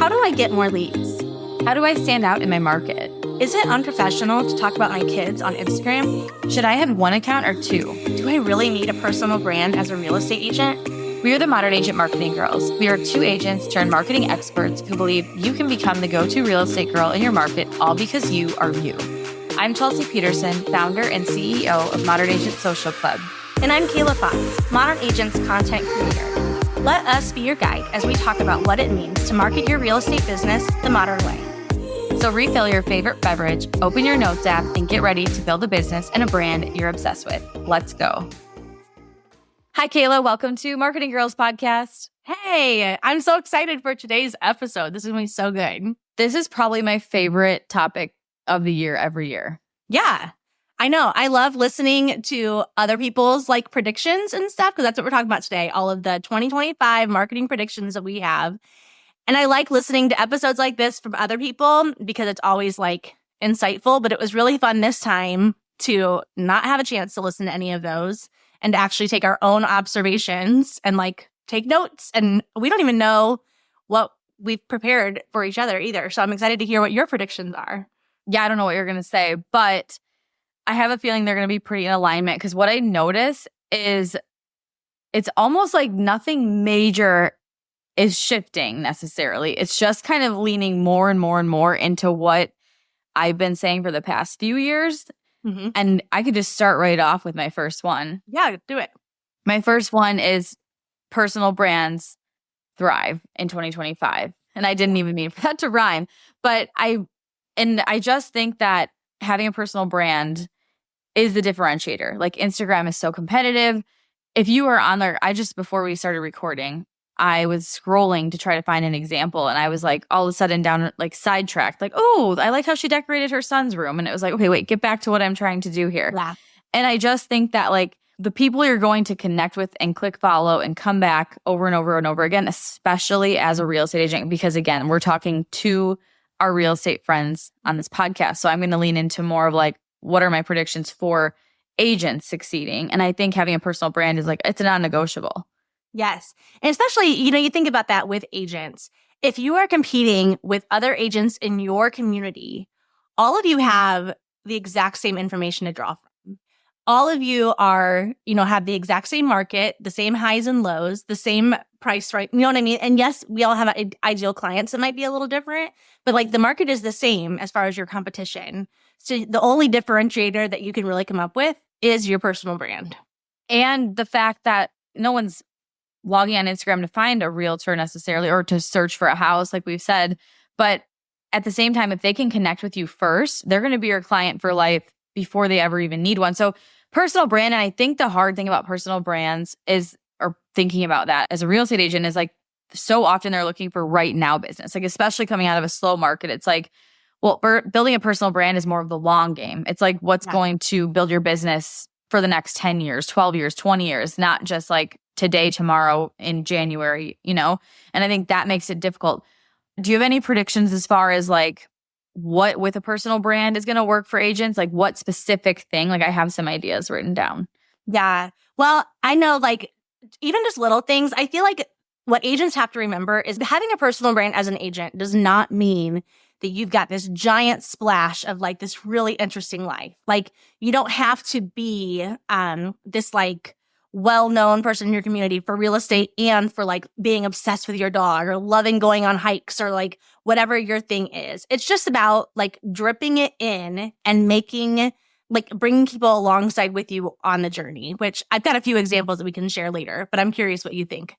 How do I get more leads? How do I stand out in my market? Is it unprofessional to talk about my kids on Instagram? Should I have one account or two? Do I really need a personal brand as a real estate agent? We are the Modern Agent Marketing Girls. We are two agents turned marketing experts who believe you can become the go-to real estate girl in your market, all because you are you. I'm Chelsea Peterson, founder and CEO of Modern Agent Social Club. And I'm Kayla Fox, Modern Agent's content creator. Let us be your guide as we talk about what it means to market your real estate business the modern way. So refill your favorite beverage, open your notes app, and get ready to build a business and a brand you're obsessed with. Let's go. Hi, Kayla. Welcome to Marketing Girls Podcast. Hey, I'm so excited for today's episode. This is going to be so good. This is probably my favorite topic of the year every year. Yeah, I know. I love listening to other people's predictions and stuff because that's what we're talking about today. All of the 2025 marketing predictions that we have. And I like listening to episodes like this from other people because it's always insightful. But it was really fun this time to not have a chance to listen to any of those and to actually take our own observations and take notes. And we don't even know what we've prepared for each other either. So I'm excited to hear what your predictions are. Yeah, I don't know what you're going to say, but I have a feeling they're going to be pretty in alignment because what I notice is it's almost like nothing major is shifting necessarily. It's just kind of leaning more and more and more into what I've been saying for the past few years. Mm-hmm. And I could just start right off with my first one. Yeah, do it. My first one is personal brands thrive in 2025. And I didn't even mean for that to rhyme, but I just think that having a personal brand is the differentiator. Instagram is so competitive. If you are on there, before we started recording, I was scrolling to try to find an example. And I was all of a sudden down, sidetracked. Oh, I like how she decorated her son's room. And it was okay, wait, get back to what I'm trying to do here. Yeah. And I just think that the people you're going to connect with and click follow and come back over and over and over again, especially as a real estate agent, because again, we're talking to our real estate friends on this podcast. So I'm going to lean into more of what are my predictions for agents succeeding? And I think having a personal brand is it's a non-negotiable. Yes. And especially, you think about that with agents. If you are competing with other agents in your community, all of you have the exact same information to draw from. All of you are, have the exact same market, the same highs and lows, the same price, right? You know what I mean? And yes, we all have ideal clients that might be a little different, but the market is the same as far as your competition. So the only differentiator that you can really come up with is your personal brand. And the fact that no one's logging on Instagram to find a realtor necessarily or to search for a house, like we've said. But at the same time, if they can connect with you first, they're going to be your client for life before they ever even need one. So personal brand, and I think the hard thing about personal brands is, or thinking about that as a real estate agent is so often they're looking for right now business, especially coming out of a slow market. It's building a personal brand is more of the long game. It's what's going to build your business for the next 10 years, 12 years, 20 years, not just today, tomorrow, in January, And I think that makes it difficult. Do you have any predictions as far as what with a personal brand is going to work for agents? What specific thing? I have some ideas written down. Yeah. Well, I know even just little things, I feel what agents have to remember is having a personal brand as an agent does not mean that you've got this giant splash of this really interesting life. You don't have to be this well-known person in your community for real estate and for being obsessed with your dog or loving going on hikes or whatever your thing is. It's just about dripping it in and making bringing people alongside with you on the journey, which I've got a few examples that we can share later, but I'm curious what you think.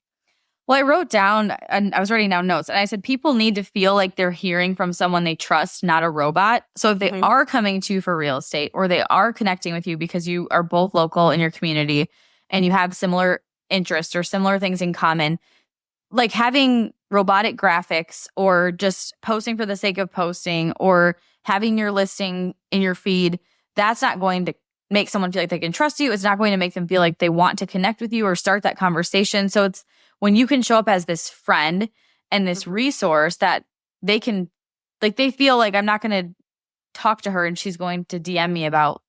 Well, I wrote down, and I was writing down notes, and I said people need to feel like they're hearing from someone they trust, not a robot. So if they are coming to you for real estate or they are connecting with you because you are both local in your community and you have similar interests or similar things in common, having robotic graphics or just posting for the sake of posting or having your listing in your feed, that's not going to make someone feel like they can trust you. It's not going to make them feel like they want to connect with you or start that conversation. So it's when you can show up as this friend and this resource that they can, they feel I'm not going to talk to her and she's going to DM me about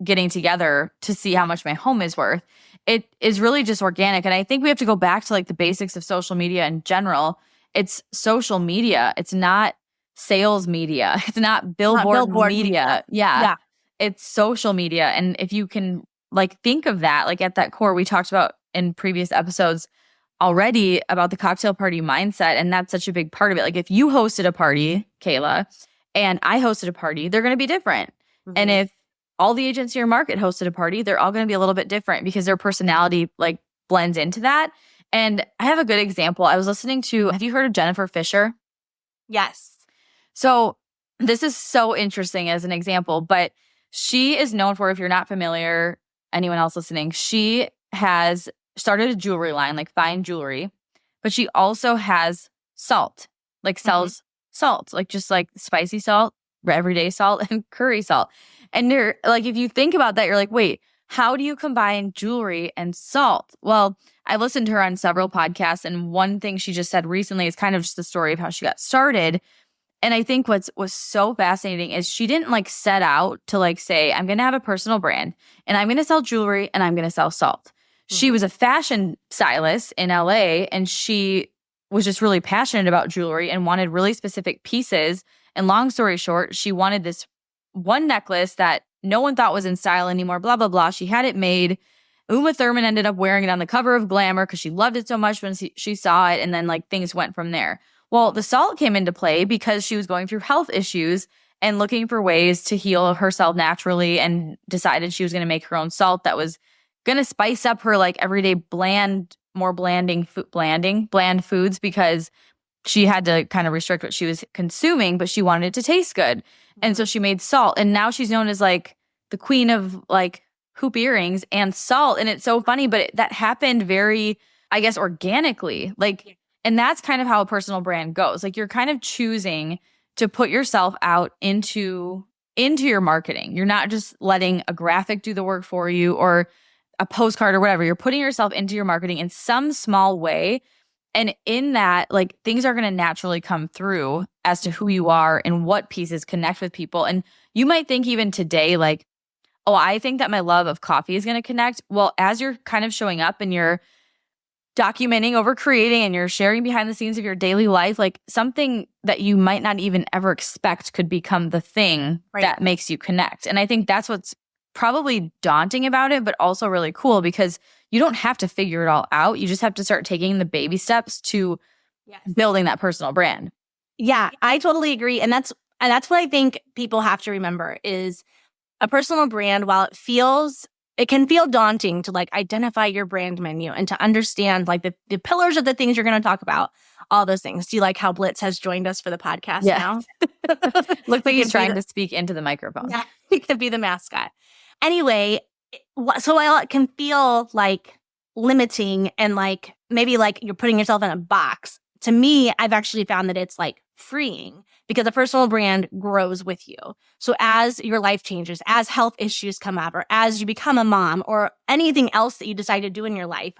getting together to see how much my home is worth. It is really just organic. And I think we have to go back to the basics of social media in general it's social media. It's not sales media. It's not billboard media. Yeah. It's social media. And if you can like think of that, like at that core, we talked about in previous episodes already about the cocktail party mindset. And that's such a big part of it. Like if you hosted a party, Kayla, and I hosted a party, they're going to be different. And if all the agents in your market hosted a party, they're all going to be a little bit different because their personality like blends into that. And I have a good example. I was listening to, have you heard of Jennifer Fisher? Yes. So this is so interesting as an example, but she is known for, if you're not familiar, anyone else listening, she has started a jewelry line, like fine jewelry, but she also has salt, like sells salt, like just like spicy salt, everyday salt, and curry salt. And you're like, if you think about that, you're like, wait, how do you combine jewelry and salt? Well, I listened to her on several podcasts, and one thing she just said recently is kind of just the story of how she got started. And I think what was so fascinating is she didn't like set out to like say, I'm going to have a personal brand and I'm going to sell jewelry and I'm going to sell salt. She was a fashion stylist in LA, and she was just really passionate about jewelry and wanted really specific pieces. And long story short, she wanted this one necklace that no one thought was in style anymore, blah, blah, blah. She had it made. Uma Thurman ended up wearing it on the cover of Glamour because she loved it so much when she saw it. And then like things went from there. Well, the salt came into play because she was going through health issues and looking for ways to heal herself naturally, and decided she was going to make her own salt that was going to spice up her like everyday bland foods, because she had to kind of restrict what she was consuming, but she wanted it to taste good. And so she made salt, and now she's known as like the queen of like hoop earrings and salt. And it's so funny, but that happened very, I guess, organically. Like, and that's kind of how a personal brand goes. Like you're kind of choosing to put yourself out into your marketing. You're not just letting a graphic do the work for you or a postcard or whatever. You're putting yourself into your marketing in some small way. And in that, like things are going to naturally come through as to who you are and what pieces connect with people. And you might think even today, like, oh, I think that my love of coffee is going to connect. Well, as you're kind of showing up and you're documenting over creating and you're sharing behind the scenes of your daily life, like something that you might not even ever expect could become the thing that makes you connect. And I think that's what's probably daunting about it, but also really cool, because you don't have to figure it all out. You just have to start taking the baby steps to building that personal brand. Yeah, I totally agree. And that's what I think people have to remember is a personal brand, while it can feel daunting to like identify your brand menu and to understand like the pillars of the things you're going to talk about, all those things. Do you like how Blitz has joined us for the podcast now? Looks like he's trying to speak into the microphone. Yeah, he could be the mascot. Anyway, so while it can feel like limiting and like maybe like you're putting yourself in a box, to me, I've actually found that it's like freeing, because a personal brand grows with you. So as your life changes, as health issues come up, or as you become a mom, or anything else that you decide to do in your life,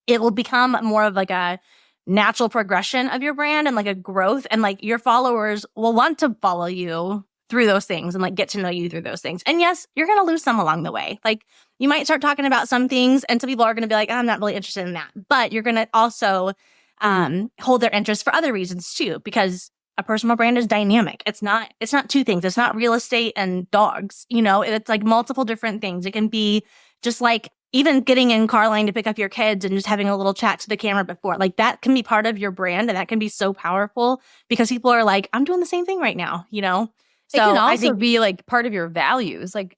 it will become more of like a natural progression of your brand and like a growth. And like your followers will want to follow you through those things and like get to know you through those things. And yes, you're going to lose some along the way. Like you might start talking about some things and some people are going to be like, I'm not really interested in that. But you're going to also hold their interest for other reasons too, because a personal brand is dynamic. It's not two things. It's not real estate and dogs, it's like multiple different things. It can be just like even getting in car line to pick up your kids and just having a little chat to the camera before, like that can be part of your brand. And that can be so powerful because people are like, I'm doing the same thing right now, So it can also be like part of your values, like,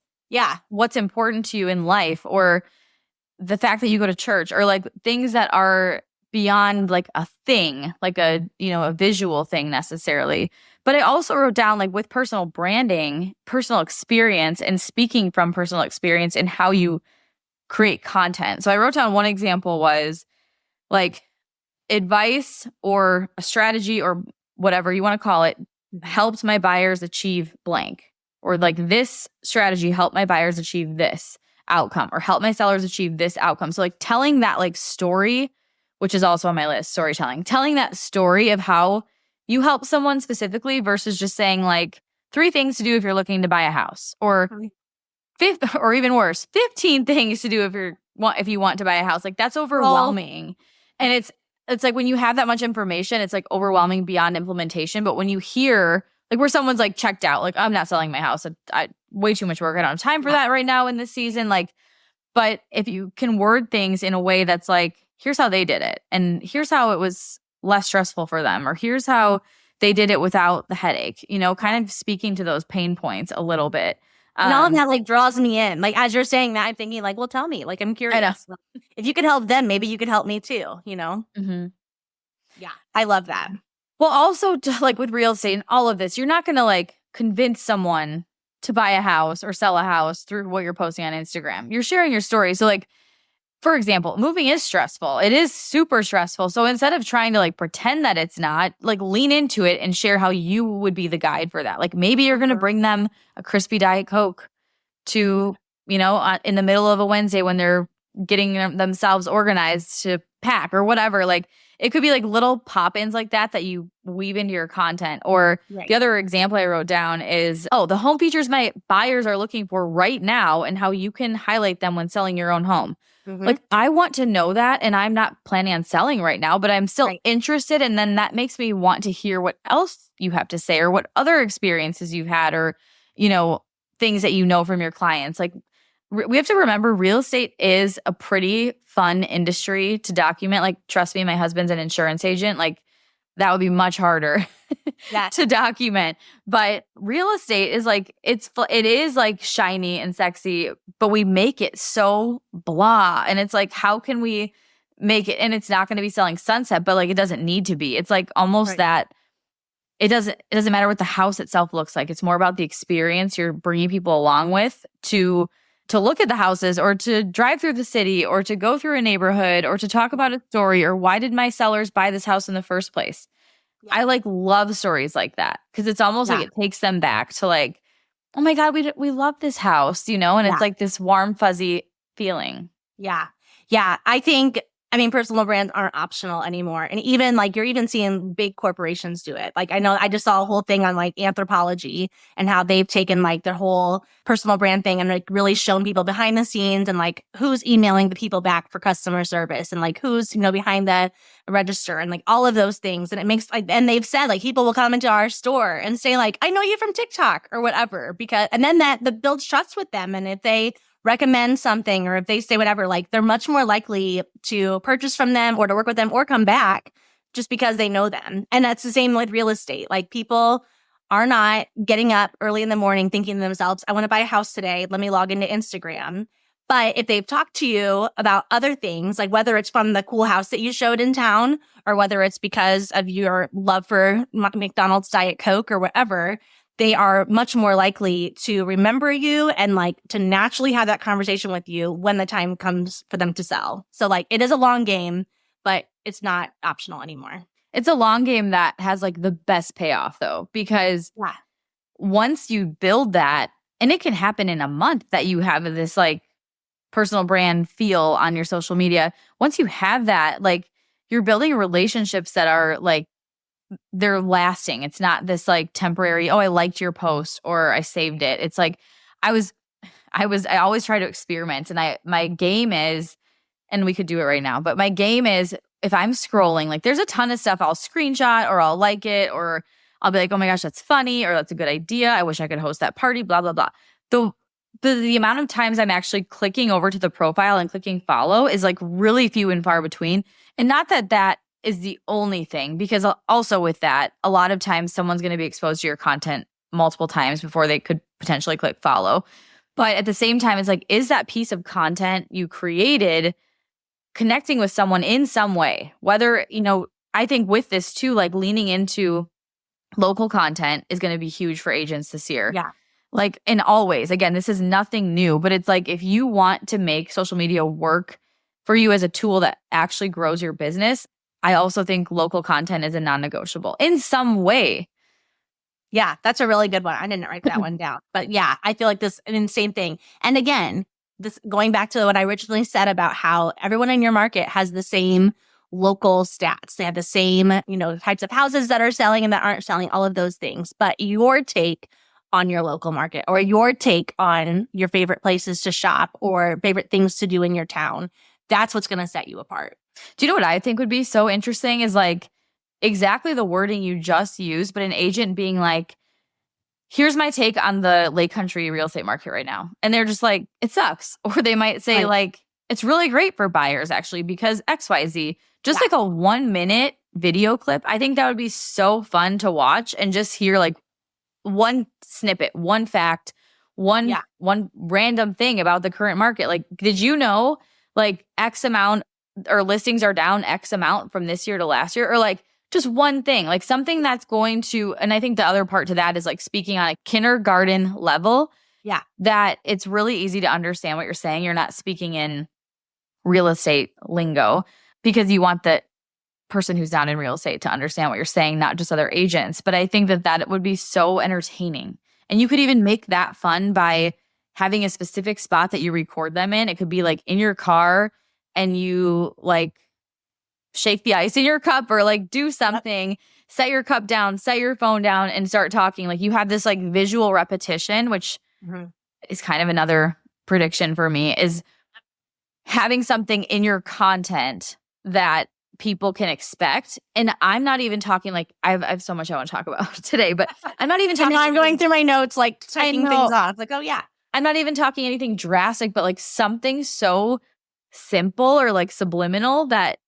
what's important to you in life, or the fact that you go to church, or like things that are beyond like a thing, like a visual thing necessarily. But I also wrote down, like, with personal branding, personal experience, and speaking from personal experience in how you create content. So I wrote down one example was like advice or a strategy or whatever you want to call it helped my buyers achieve blank, or like this strategy helped my buyers achieve this outcome, or help my sellers achieve this outcome. So like telling that like story, which is also on my list, storytelling, telling that story of how you help someone specifically versus just saying like 3 things to do if you're looking to buy a house, or or even worse, 15 things to do if you want to buy a house. Like that's overwhelming. And it's it's like when you have that much information, it's like overwhelming beyond implementation. But when you hear like where someone's like checked out, like I'm not selling my house. I way too much work. I don't have time for that right now in this season. Like, but if you can word things in a way that's like, here's how they did it, and here's how it was less stressful for them, or here's how they did it without the headache, kind of speaking to those pain points a little bit. And all of that like draws me in. Like as you're saying that, I'm thinking like, well, tell me. Like I'm curious. I know. If you could help them, maybe you could help me too. Mm-hmm. Yeah, I love that. Well, also like with real estate and all of this, you're not going to like convince someone to buy a house or sell a house through what you're posting on Instagram. You're sharing your story. So like, for example, moving is stressful. It is super stressful. So instead of trying to like pretend that it's not, like lean into it and share how you would be the guide for that. Like maybe you're going to bring them a crispy Diet Coke to, in the middle of a Wednesday when they're getting themselves organized to pack or whatever. Like it could be like little pop-ins like that you weave into your content. Or the other example I wrote down is, the home features my buyers are looking for right now and how you can highlight them when selling your own home. Mm-hmm. Like I want to know that, and I'm not planning on selling right now, but I'm still interested. And then that makes me want to hear what else you have to say or what other experiences you've had or, things that from your clients. Like we have to remember real estate is a pretty fun industry to document. Like, trust me, my husband's an insurance agent. Like that would be much harder to document. But real estate is like, it is like shiny and sexy, but we make it so blah. And it's like, how can we make it? And it's not going to be selling sunset, but like, it doesn't need to be. It's like almost that it doesn't matter what the house itself looks like. It's more about the experience you're bringing people along with to look at the houses or to drive through the city or to go through a neighborhood or to talk about a story or why did my sellers buy this house in the first place? Yeah. I like love stories like that because it's almost like it takes them back to like, oh my God, we love this house, and it's like this warm, fuzzy feeling. Yeah. Yeah. I mean, personal brands aren't optional anymore. And even like you're even seeing big corporations do it. Like I know I just saw a whole thing on like Anthropology and how they've taken like their whole personal brand thing and like really shown people behind the scenes and like who's emailing the people back for customer service and like who's, behind the register and like all of those things. And it makes like, and they've said like people will come into our store and say like, I know you from TikTok or whatever, and then that builds trust with them. And if they recommend something or if they say whatever, like they're much more likely to purchase from them or to work with them or come back just because they know them. And that's the same with real estate. Like people are not getting up early in the morning thinking to themselves, I want to buy a house today. Let me log into Instagram. But if they've talked to you about other things, like whether it's from the cool house that you showed in town or whether it's because of your love for McDonald's Diet Coke or whatever, they are much more likely to remember you and like to naturally have that conversation with you when the time comes for them to sell. So like it is a long game, but it's not optional anymore. It's a long game that has like the best payoff though, because once you build that, and it can happen in a month that you have this like personal brand feel on your social media. Once you have that, like you're building relationships that are like, they're lasting. It's not this like temporary, I liked your post or I saved it. It's like I always try to experiment, and my game is, and we could do it right now, but my game is if I'm scrolling, like there's a ton of stuff I'll screenshot or I'll like it or I'll be like, oh my gosh, that's funny or that's a good idea. I wish I could host that party, blah, blah, blah. The amount of times I'm actually clicking over to the profile and clicking follow is like really few and far between. And not that is the only thing, because also with that, a lot of times someone's going to be exposed to your content multiple times before they could potentially click follow. But at the same time, it's like, is that piece of content you created connecting with someone in some way? Whether, I think with this too, like leaning into local content is going to be huge for agents this year. Yeah. Like in all ways. Again, this is nothing new, but it's like if you want to make social media work for you as a tool that actually grows your business, I also think local content is a non-negotiable in some way. Yeah, that's a really good one. I didn't write that one down. But yeah, I feel like this an insane thing. And again, this going back to what I originally said about how everyone in your market has the same local stats. They have the same, types of houses that are selling and that aren't selling, all of those things. But your take on your local market or your take on your favorite places to shop or favorite things to do in your town, that's what's going to set you apart. Do you know what I think would be so interesting is like exactly the wording you just used, but an agent being like, here's my take on the Lake Country real estate market right now. And they're just like, it sucks. Or they might say like, it's really great for buyers actually because XYZ. Just like a 1 minute video clip. I think that would be so fun to watch and just hear like one snippet, one fact, one random thing about the current market. Like, did you know like X amount or listings are down X amount from this year to last year? Or like just one thing, like something that's going to, and I think the other part to that is like speaking on a kindergarten level. Yeah. That it's really easy to understand what you're saying. You're not speaking in real estate lingo because you want the person who's not in real estate to understand what you're saying, not just other agents. But I think that would be so entertaining. And you could even make that fun by having a specific spot that you record them in. It could be like in your car and you like shake the ice in your cup or like do something, set your cup down, set your phone down and start talking. Like you have this like visual repetition, which is kind of another prediction for me, is having something in your content that people can expect. And I'm not even talking like I have so much I want to talk about today, but I'm not even talking. I'm going through my notes, like checking things off. Like, oh yeah. I'm not even talking anything drastic, but like something so simple or like subliminal that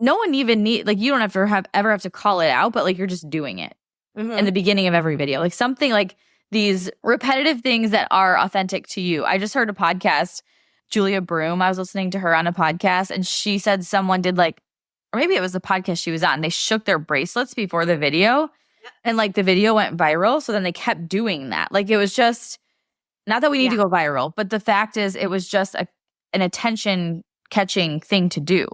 no one even like you don't have to ever have to call it out, but like you're just doing it in the beginning of every video. Like something like these repetitive things that are authentic to you. I just heard a podcast, Julia Broom. I was listening to her on a podcast and she said someone did like, or maybe it was the podcast she was on, they shook their bracelets before the video and like the video went viral. So then they kept doing that. Like it was just, not that we need to go viral, but the fact is it was just an attention catching thing to do.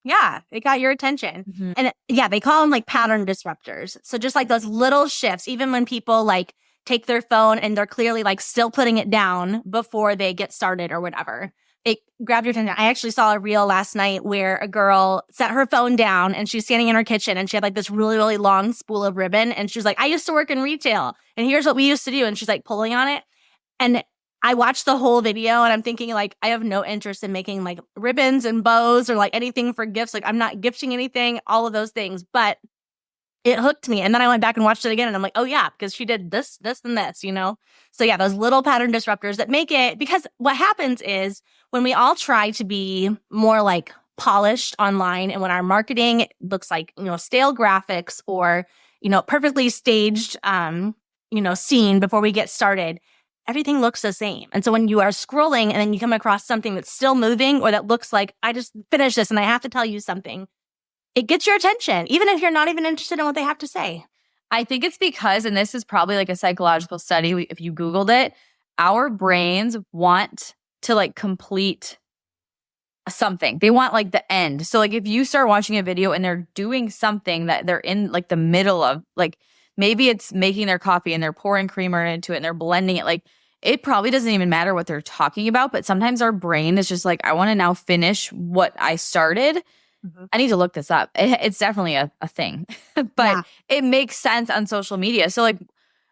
Yeah, it got your attention. And they call them like pattern disruptors. So just like those little shifts, even when people like take their phone and they're clearly like still putting it down before they get started or whatever, it grabbed your attention. I actually saw a reel last night where a girl set her phone down and she's standing in her kitchen and she had like this really, really long spool of ribbon. And she was like, I used to work in retail and here's what we used to do. And she's like pulling on it. And I watched the whole video and I'm thinking like, I have no interest in making like ribbons and bows or like anything for gifts. Like I'm not gifting anything, all of those things, but it hooked me. And then I went back and watched it again and I'm like, oh yeah, because she did this, this, and this, you know? So yeah, those little pattern disruptors that make it, because what happens is when we all try to be more like polished online and when our marketing looks like, you know, stale graphics or, you know, perfectly staged, scene before we get started, everything looks the same. And so when you are scrolling and then you come across something that's still moving or that looks like, I just finished this and I have to tell you something, it gets your attention, even if you're not even interested in what they have to say. I think it's because, and this is probably like a psychological study, if you Googled it, our brains want to like complete something. They want like the end. So like if you start watching a video and they're doing something that they're in like the middle of, like maybe it's making their coffee and they're pouring creamer into it and they're blending it, like it probably doesn't even matter what they're talking about, but sometimes our brain is just like, I want to now finish what I started. I need to look this up. It's definitely a thing, but it makes sense on social media. So like,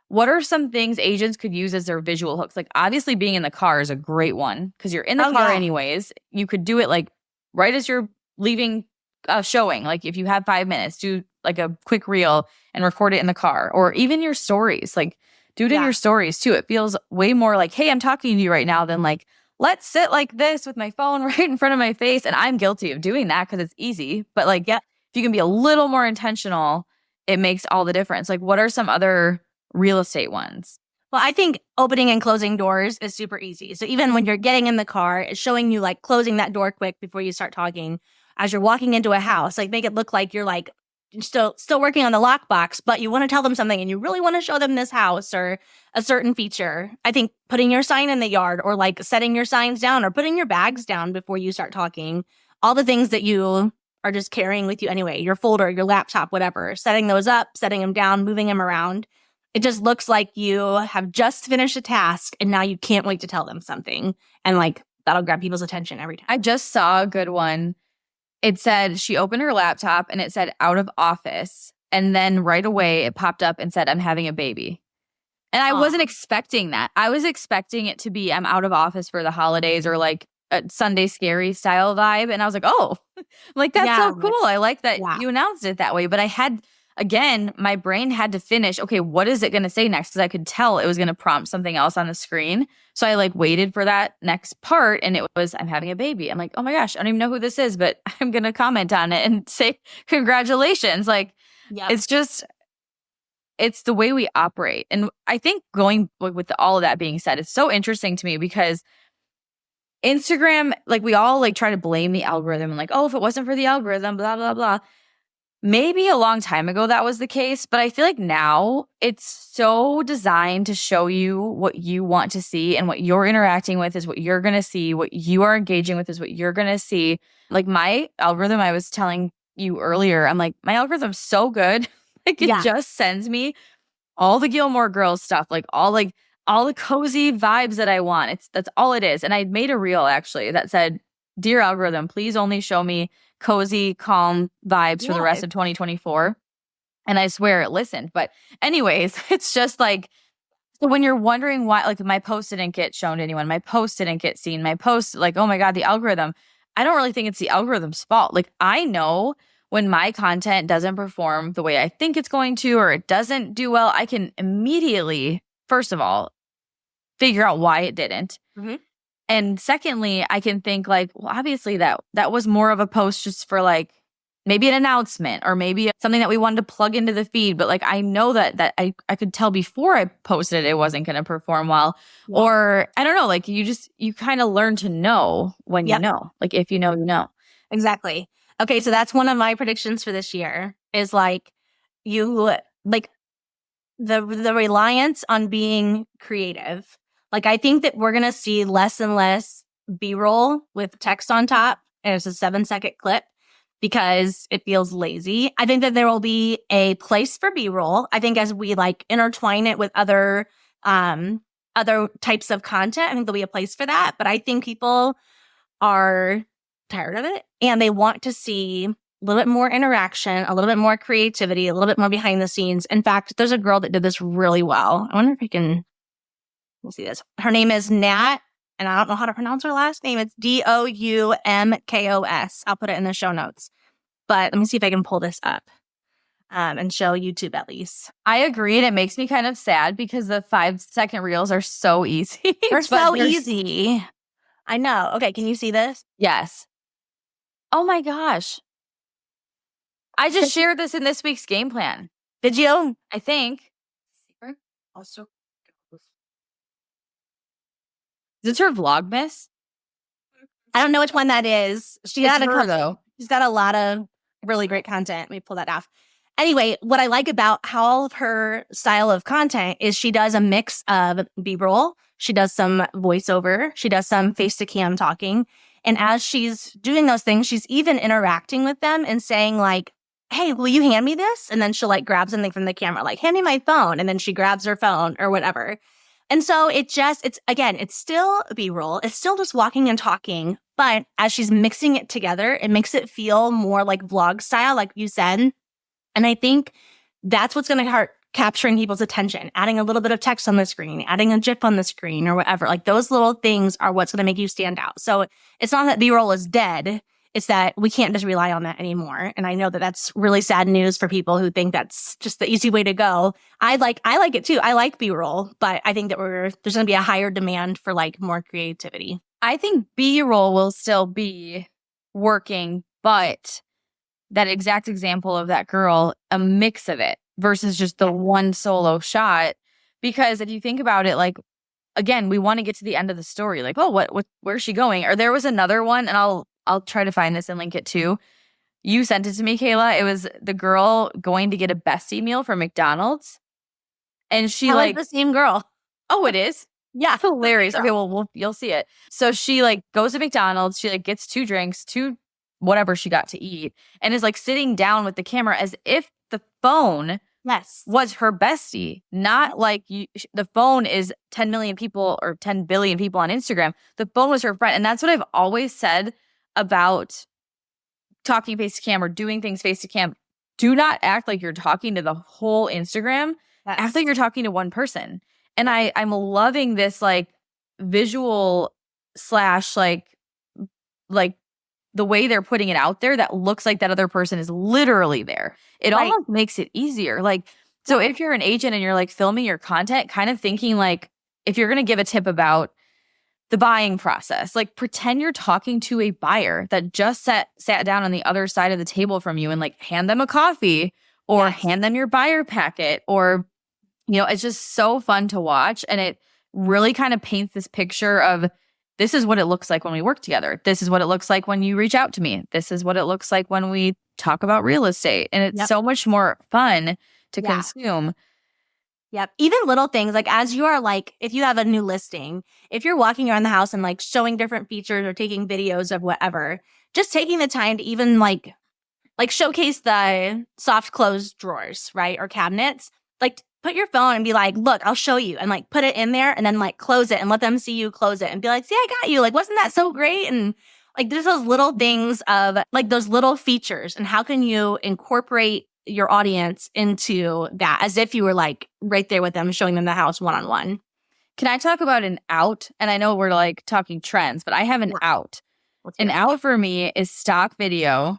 what are some things agents could use as their visual hooks? Like obviously being in the car is a great one because you're in the car anyways. You could do it like right as you're leaving showing. Like if you have 5 minutes, do like a quick reel and record it in the car, or even your stories. Like do it in your stories too. It feels way more like, hey, I'm talking to you right now than like, let's sit like this with my phone right in front of my face. And I'm guilty of doing that because it's easy. But like, if you can be a little more intentional, it makes all the difference. Like what are some other real estate ones? Well, I think opening and closing doors is super easy. So even when you're getting in the car, it's showing you like closing that door quick before you start talking. As you're walking into a house, like make it look like you're like still working on the lockbox, but you want to tell them something and you really want to show them this house or a certain feature. I think putting your sign in the yard or like setting your signs down or putting your bags down before you start talking, all the things that you are just carrying with you anyway, your folder, your laptop, whatever, setting those up, setting them down, moving them around. It just looks like you have just finished a task and now you can't wait to tell them something. And like that'll grab people's attention every time. I just saw a good one. It said she opened her laptop and it said out of office. And then right away it popped up and said, I'm having a baby. And I wasn't expecting that. I was expecting it to be I'm out of office for the holidays or like a Sunday Scary style vibe. And I was like, oh, I'm like, that's so cool. I like that you announced it that way. But I had, again, my brain had to finish, okay, what is it going to say next? Because I could tell it was going to prompt something else on the screen. So I like waited for that next part, and it was, I'm having a baby. I'm like, oh my gosh, I don't even know who this is, but I'm going to comment on it and say congratulations. Like, it's just, it's the way we operate. And I think going with all of that being said, it's so interesting to me because Instagram, like we all like try to blame the algorithm and like, oh, if it wasn't for the algorithm, blah, blah, blah. Maybe a long time ago that was the case, but I feel like now it's so designed to show you what you want to see, and what you're interacting with is what you're going to see. What you are engaging with is what you're going to see. Like my algorithm, I was telling you earlier, I'm like, my algorithm's so good. Like it just sends me all the Gilmore Girls stuff, like all the cozy vibes that I want. That's all it is. And I made a reel actually that said, "Dear algorithm, please only show me cozy, calm vibes for the rest of 2024. And I swear it listened. But anyways, it's just like, so when you're wondering why, like my post didn't get shown to anyone, my post didn't get seen, my post, like, oh my God, the algorithm. I don't really think it's the algorithm's fault. Like I know when my content doesn't perform the way I think it's going to, or it doesn't do well, I can immediately, first of all, figure out why it didn't. Mm-hmm. And secondly, I can think like, well, obviously that was more of a post just for like maybe an announcement or maybe something that we wanted to plug into the feed. But like, I know that I could tell before I posted it wasn't going to perform well. Yeah. Or I don't know, like you kind of learn to know when you know, like if you know, you know. Exactly. Okay. So that's one of my predictions for this year is like you like the reliance on being creative. Like, I think that we're going to see less and less B-roll with text on top. And it's a 7-second clip because it feels lazy. I think that there will be a place for B-roll. I think as we like intertwine it with other types of content, I think there'll be a place for that. But I think people are tired of it and they want to see a little bit more interaction, a little bit more creativity, a little bit more behind the scenes. In fact, there's a girl that did this really well. I wonder if I can... We'll see this. Her name is Nat, and I don't know how to pronounce her last name. It's Doumkos. I'll put it in the show notes. But let me see if I can pull this up and show YouTube at least. I agree, and it makes me kind of sad because the 5-second reels are so easy. They're so easy. I know. Okay, can you see this? Yes. Oh my gosh. I just shared this in this week's game plan. Did you? I think. Also. Is this her Vlogmas? I don't know which one that is. She's got a lot of really great content. Let me pull that off. Anyway, what I like about all of her style of content is she does a mix of B-roll. She does some voiceover. She does some face-to-cam talking. And as she's doing those things, she's even interacting with them and saying like, hey, will you hand me this? And then she'll like grab something from the camera, like hand me my phone. And then she grabs her phone or whatever. And so it's still B-roll. It's still just walking and talking. But as she's mixing it together, it makes it feel more like vlog style, like you said. And I think that's what's going to start capturing people's attention, adding a little bit of text on the screen, adding a GIF on the screen or whatever. Like those little things are what's going to make you stand out. So it's not that B-roll is dead. It's that we can't just rely on that anymore. And I know that that's really sad news for people who think that's just the easy way to go. I like it too. I like B-roll, but I think that there's going to be a higher demand for like more creativity. I think B-roll will still be working, but that exact example of that girl, a mix of it versus just the one solo shot. Because if you think about it, like, again, we want to get to the end of the story. Like, oh, where's she going? Or there was another one, and I'll try to find this and link it too. You sent it to me, Kayla. It was the girl going to get a bestie meal from McDonald's. And she like the same girl. Oh, it is? Yeah. It's hilarious. Okay, well, you'll see it. So she like goes to McDonald's. She like gets 2 drinks, 2 whatever she got to eat, and is like sitting down with the camera as if the phone was her bestie. Not like the phone is 10 million people or 10 billion people on Instagram. The phone was her friend. And that's what I've always said about talking face to cam or doing things face to cam. Do not act like you're talking to the whole Instagram. Yes. Act like you're talking to one person. And I'm loving this like visual / like like the way they're putting it out there that looks like that other person is literally there. It Right. almost makes it easier. Like, so if you're an agent and you're like filming your content, kind of thinking like, if you're going to give a tip about the buying process, like pretend you're talking to a buyer that just sat down on the other side of the table from you and like hand them a coffee or hand them your buyer packet, or, you know, it's just so fun to watch. And it really kind of paints this picture of, this is what it looks like when we work together. This is what it looks like when you reach out to me. This is what it looks like when we talk about real estate. And it's so much more fun to consume. Yep. Even little things like, as you are like, if you have a new listing, if you're walking around the house and like showing different features or taking videos of whatever, just taking the time to even like showcase the soft close drawers, right? Or cabinets. Like, put your phone and be like, look, I'll show you, and like put it in there and then like close it and let them see you close it and be like, see, I got you. Like, wasn't that so great? And like, there's those little things of like those little features, and how can you incorporate your audience into that as if you were like right there with them, showing them the house one-on-one. Can I talk about an out? And I know we're like talking trends, but I have an out. An out for me is stock video.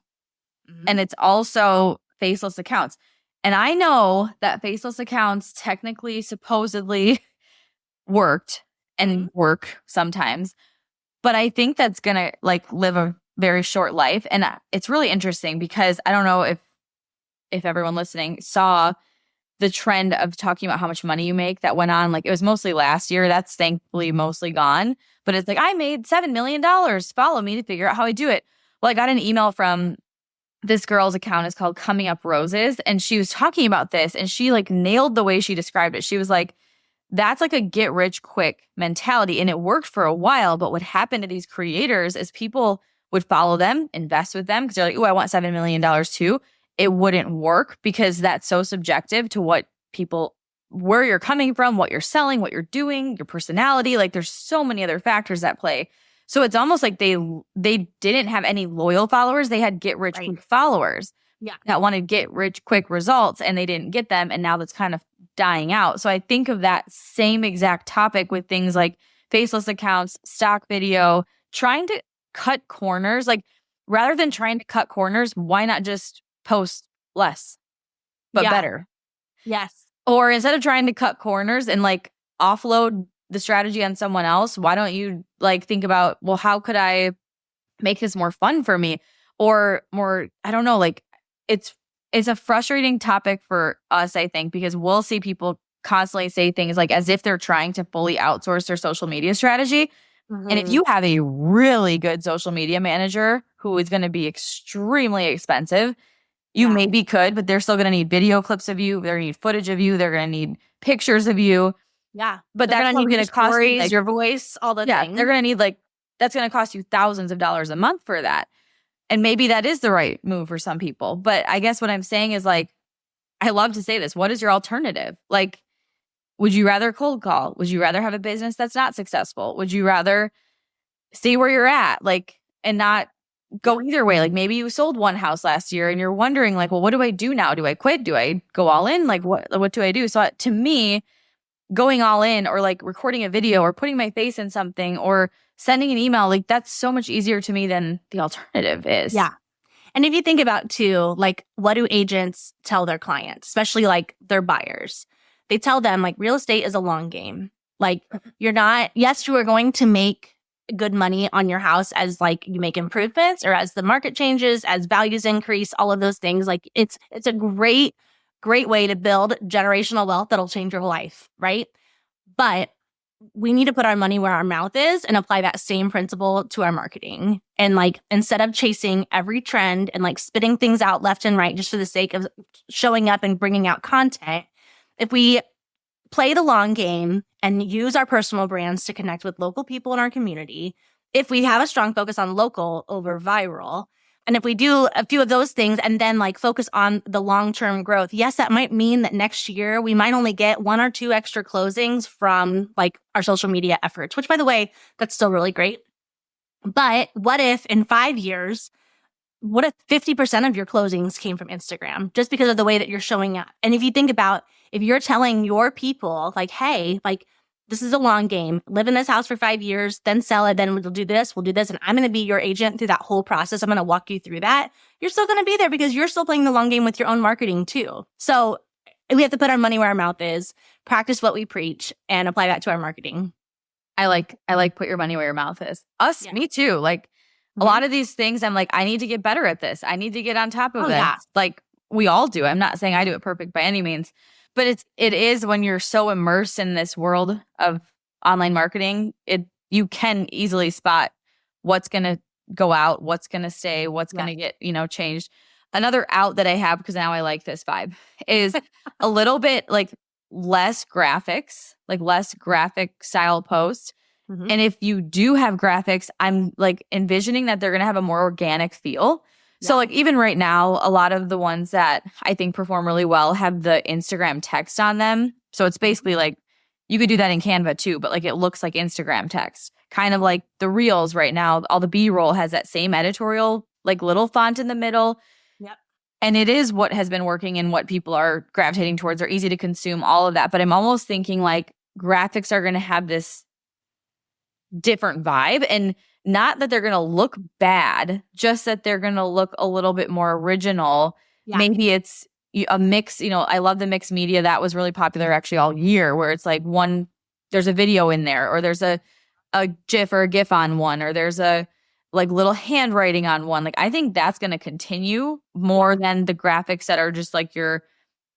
And it's also faceless accounts. And I know that faceless accounts technically, supposedly worked and work sometimes, but I think that's going to like live a very short life. And it's really interesting because I don't know if everyone listening saw the trend of talking about how much money you make that went on. Like, it was mostly last year. That's thankfully mostly gone. But it's like, I made $7 million. Follow me to figure out how I do it. Well, I got an email from this girl's account. Is called Coming Up Roses. And she was talking about this, and she like nailed the way she described it. She was like, that's like a get rich quick mentality. And it worked for a while. But what happened to these creators is people would follow them, invest with them because they're like, oh, I want $7 million too. It wouldn't work because that's so subjective to what people, where you're coming from, what you're selling, what you're doing, your personality. Like, there's so many other factors that play. So it's almost like they didn't have any loyal followers. They had get rich quick followers that wanted get rich quick results, and they didn't get them. And now that's kind of dying out. So I think of that same exact topic with things like faceless accounts, stock video, trying to cut corners. Like, rather than trying to cut corners, why not just post less, but better? Yes. Or instead of trying to cut corners and like offload the strategy on someone else, why don't you like think about, well, how could I make this more fun for me? Or more, I don't know, like it's a frustrating topic for us, I think, because we'll see people constantly say things like as if they're trying to fully outsource their social media strategy. And if you have a really good social media manager who is going to be extremely expensive, you maybe could, but they're still going to need video clips of you. They're going to need footage of you. They're going to need pictures of you. Yeah. But that's going to cost you, like, your voice, all the things. They're going to need like, that's going to cost you thousands of dollars a month for that. And maybe that is the right move for some people. But I guess what I'm saying is like, I love to say this. What is your alternative? Like, would you rather cold call? Would you rather have a business that's not successful? Would you rather stay where you're at? Like, and not go either way. Like, maybe you sold one house last year and you're wondering like, well, what do I do now? Do I quit? Do I go all in? Like, what do I do? So to me, going all in, or like recording a video, or putting my face in something, or sending an email, like that's so much easier to me than the alternative is. Yeah. And if you think about too, like, what do agents tell their clients, especially like their buyers? They tell them like real estate is a long game. Like, you're not, yes, you are going to make good money on your house as like you make improvements, or as the market changes, as values increase, all of those things. Like, it's a great way to build generational wealth that'll change your life, right? But we need to put our money where our mouth is and apply that same principle to our marketing. And like, instead of chasing every trend and like spitting things out left and right just for the sake of showing up and bringing out content, if we play the long game and use our personal brands to connect with local people in our community, if we have a strong focus on local over viral, and if we do a few of those things and then like focus on the long-term growth, yes, that might mean that next year we might only get 1 or 2 extra closings from like our social media efforts, which, by the way, that's still really great. But what if in 5 years, what if 50% of your closings came from Instagram just because of the way that you're showing up? And if you think about, if you're telling your people like, hey, like, this is a long game. Live in this house for 5 years, then sell it, then we'll do this, and I'm going to be your agent through that whole process. I'm going to walk you through that. You're still going to be there because you're still playing the long game with your own marketing too. So we have to put our money where our mouth is, practice what we preach, and apply that to our marketing. I like put your money where your mouth is. Me too. Like a lot of these things, I'm like, I need to get better at this. I need to get on top of it. Yeah. Like we all do. I'm not saying I do it perfect by any means, but it is when you're so immersed in this world of online marketing, you can easily spot what's going to go out, what's going to stay, what's going to get, changed. Another out that I have, because now I like this vibe, is a little bit like less graphics, like less graphic style posts. Mm-hmm. And if you do have graphics, I'm like envisioning that they're going to have a more organic feel. Yeah. So like even right now, a lot of the ones that I think perform really well have the Instagram text on them. So it's basically like, you could do that in Canva too, but like it looks like Instagram text. Kind of like the Reels right now, all the B-roll has that same editorial, like little font in the middle. Yep. And it is what has been working and what people are gravitating towards. They're easy to consume, all of that. But I'm almost thinking like graphics are going to have this different vibe, and not that they're going to look bad, just that they're going to look a little bit more original. Yeah. Maybe it's a mix, I love the mixed media. That was really popular actually all year, where it's like there's a video in there, or there's a GIF or a GIF on one, or there's a like little handwriting on one. Like I think that's going to continue more than the graphics that are just like your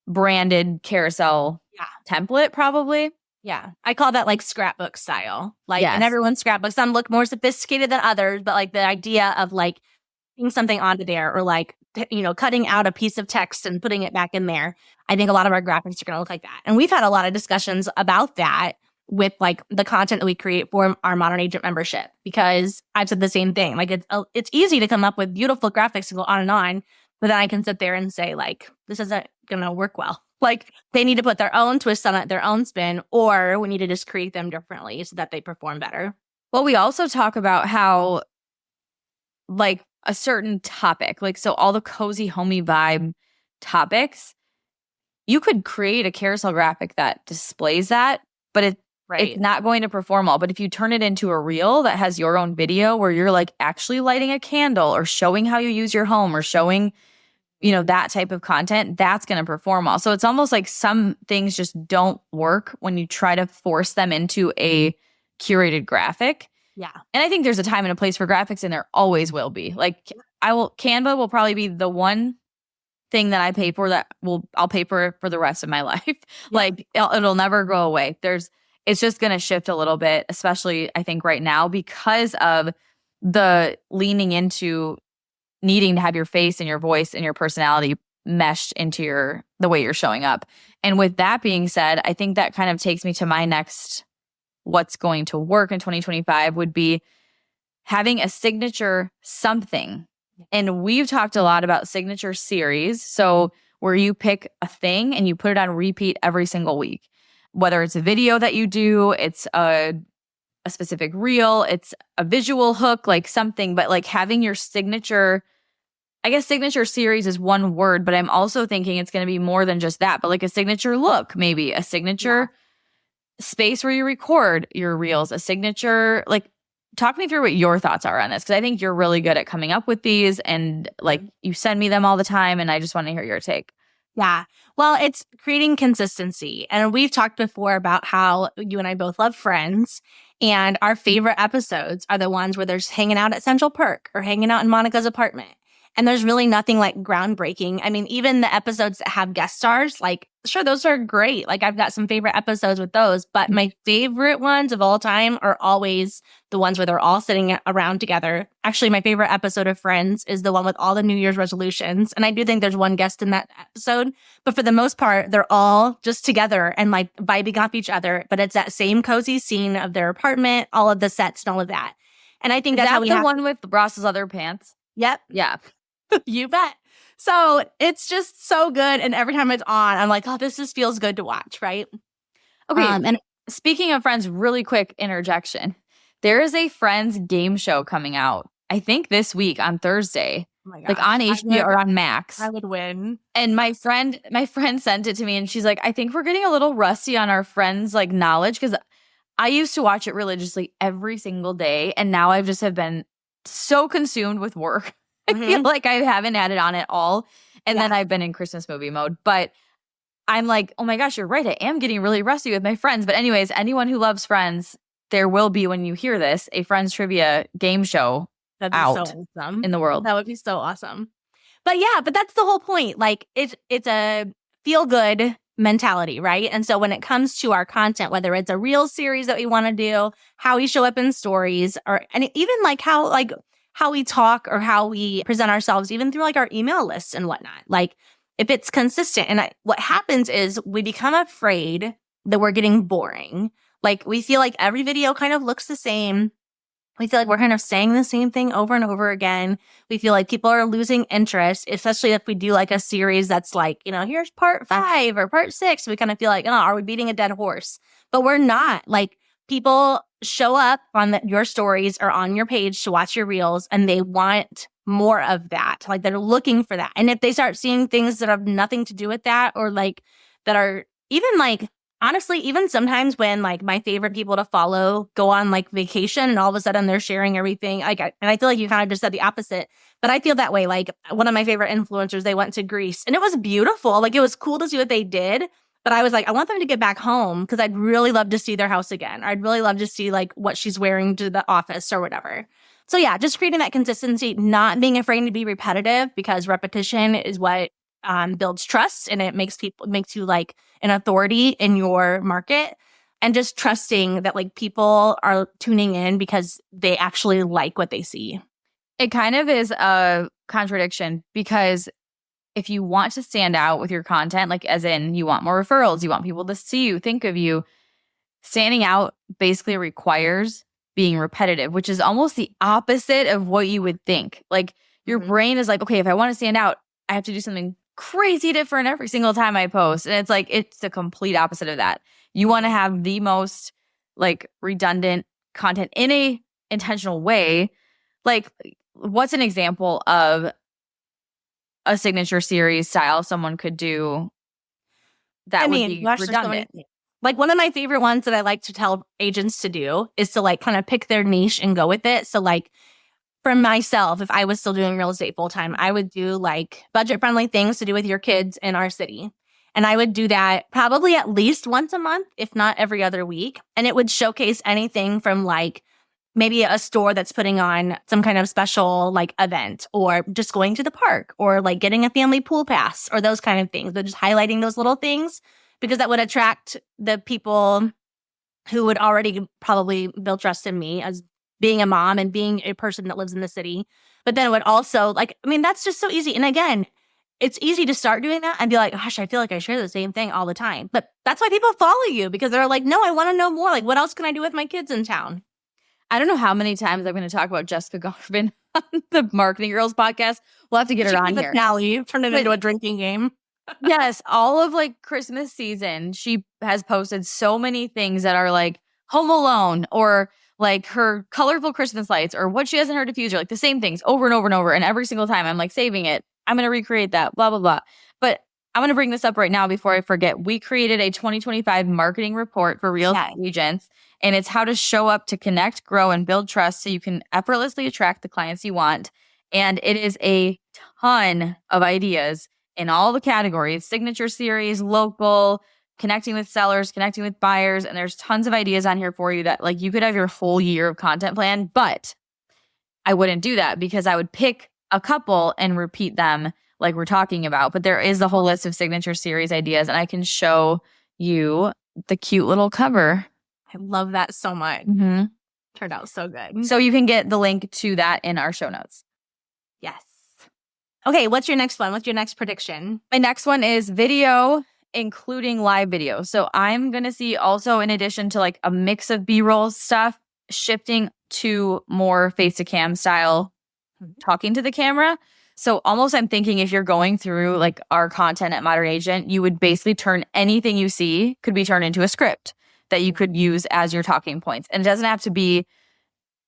branded carousel template probably. Yeah. I call that like scrapbook style. Like, and everyone's scrapbooks. Some look more sophisticated than others, but like the idea of like putting something onto there, or like, cutting out a piece of text and putting it back in there. I think a lot of our graphics are going to look like that. And we've had a lot of discussions about that with like the content that we create for our Modern Agent membership, because I've said the same thing. Like it's easy to come up with beautiful graphics and go on, but then I can sit there and say like, this isn't going to work well. Like they need to put their own twist on it, their own spin, or we need to just create them differently so that they perform better. Well, we also talk about how like a certain topic, like so all the cozy, homey vibe topics, you could create a carousel graphic that displays that, but it's not going to perform well. But if you turn it into a reel that has your own video where you're like actually lighting a candle or showing how you use your home or showing that type of content, that's going to perform well. So it's almost like some things just don't work when you try to force them into a curated graphic. Yeah. And I think there's a time and a place for graphics, and there always will be. Like Canva will probably be the one thing that I pay for I'll pay for the rest of my life. Yeah. Like it'll never go away. It's just going to shift a little bit, especially I think right now because of the leaning into needing to have your face and your voice and your personality meshed into the way you're showing up. And with that being said, I think that kind of takes me to my next what's going to work in 2025 would be having a signature something. And we've talked a lot about signature series. So where you pick a thing and you put it on repeat every single week, whether it's a video that you do, it's a specific reel, it's a visual hook, like something, but like having your signature, I guess signature series is one word, but I'm also thinking it's going to be more than just that, but like a signature look, maybe a signature space where you record your reels, a signature, like talk me through what your thoughts are on this. Cause I think you're really good at coming up with these and like you send me them all the time. And I just want to hear your take. Yeah. Well, it's creating consistency. And we've talked before about how you and I both love Friends. And our favorite episodes are the ones where there's hanging out at Central Perk or hanging out in Monica's apartment. And there's really nothing like groundbreaking. I mean, even the episodes that have guest stars, like, sure, those are great. Like, I've got some favorite episodes with those. But my favorite ones of all time are always the ones where they're all sitting around together. Actually, my favorite episode of Friends is the one with all the New Year's resolutions. And I do think there's one guest in that episode. But for the most part, they're all just together and like vibing off each other. But it's that same cozy scene of their apartment, all of the sets and all of that. And I think that's how we the one with Ross's other pants. Yep. Yeah. You bet. So it's just so good. And every time it's on, I'm like, oh, this just feels good to watch, right? Okay. And speaking of Friends, really quick interjection. There is a Friends game show coming out, I think this week on Thursday. Oh my gosh. Like on HBO or on Max. I would win. And my friend sent it to me and she's like, I think we're getting a little rusty on our Friends like knowledge because I used to watch it religiously every single day, and now I've just have been so consumed with work. I feel like I haven't had it on at all. And then I've been in Christmas movie mode. But I'm like, oh my gosh, you're right. I am getting really rusty with my friends. But anyways, anyone who loves Friends, there will be, when you hear this, a Friends trivia game show out so awesome in the world. That would be so awesome. But yeah, but that's the whole point. Like it's a feel good mentality, right? And so when it comes to our content, whether it's a real series that we want to do, how we show up in stories, and even like how we talk or how we present ourselves, even through like our email lists and whatnot. Like if it's consistent, and what happens is we become afraid that we're getting boring. Like we feel like every video kind of looks the same. We feel like we're kind of saying the same thing over and over again. We feel like people are losing interest, especially if we do like a series that's like, here's part 5 or part 6. We kind of feel like, oh, are we beating a dead horse? But we're not. Like people show up on your stories or on your page to watch your reels, and they want more of that. Like they're looking for that. And if they start seeing things that have nothing to do with that, or like that are even like, honestly, even sometimes when like my favorite people to follow go on like vacation and all of a sudden they're sharing everything, and I feel like you kind of just said the opposite, but I feel that way. Like one of my favorite influencers, they went to Greece and it was beautiful. Like it was cool to see what they did, but I was like, I want them to get back home because I'd really love to see their house again. I'd really love to see like what she's wearing to the office or whatever. So yeah, just creating that consistency, not being afraid to be repetitive, because repetition is what builds trust, and it makes you like an authority in your market, and just trusting that like people are tuning in because they actually like what they see. It kind of is a contradiction, because if you want to stand out with your content, like as in you want more referrals, you want people to see you, think of you, standing out basically requires being repetitive, which is almost the opposite of what you would think. Like your brain is like, okay, if I want to stand out, I have to do something crazy different every single time I post. And it's like, it's the complete opposite of that. You want to have the most like redundant content in a intentional way. Like what's an example of a signature series style someone could do that would be redundant? Like one of my favorite ones that I like to tell agents to do is to like kind of pick their niche and go with it. So like for myself, if I was still doing real estate full time, I would do like budget friendly things to do with your kids in our city. And I would do that probably at least once a month, if not every other week. And it would showcase anything from like maybe a store that's putting on some kind of special like event, or just going to the park, or like getting a family pool pass, or those kind of things. But just highlighting those little things, because that would attract the people who would already probably build trust in me as being a mom and being a person that lives in the city. But then it would also that's just so easy. And again, it's easy to start doing that and be like, gosh, I feel like I share the same thing all the time. But that's why people follow you, because they're like, no, I want to know more. Like, what else can I do with my kids in town? I don't know how many times I'm going to talk about Jessica Garvin on the Marketing Girls podcast. We'll have to get her on here. Finale, turn it into a drinking game. Yes, all of like Christmas season, she has posted so many things that are like Home Alone, or like her colorful Christmas lights, or what she has in her diffuser, like the same things over and over and over. And every single time I'm like saving it. I'm going to recreate that, blah, blah, blah. But I'm going to bring this up right now before I forget. We created a 2025 marketing report for real estate agents, and it's how to show up to connect, grow, and build trust so you can effortlessly attract the clients you want. And it is a ton of ideas in all the categories: signature series, local, connecting with sellers, connecting with buyers. And there's tons of ideas on here for you that like you could have your whole year of content plan. But I wouldn't do that, because I would pick a couple and repeat them like we're talking about. But there is the whole list of signature series ideas, and I can show you the cute little cover. I love that so much. Turned out so good. So you can get the link to that in our show notes. Yes. Okay, what's your next one? What's your next prediction? My next one is video, including live video. So I'm going to see also, in addition to like a mix of B-roll stuff, shifting to more face-to-cam style, talking to the camera. So almost I'm thinking if you're going through like our content at Modern Agent, you would basically turn anything you see could be turned into a script that you could use as your talking points. And it doesn't have to be,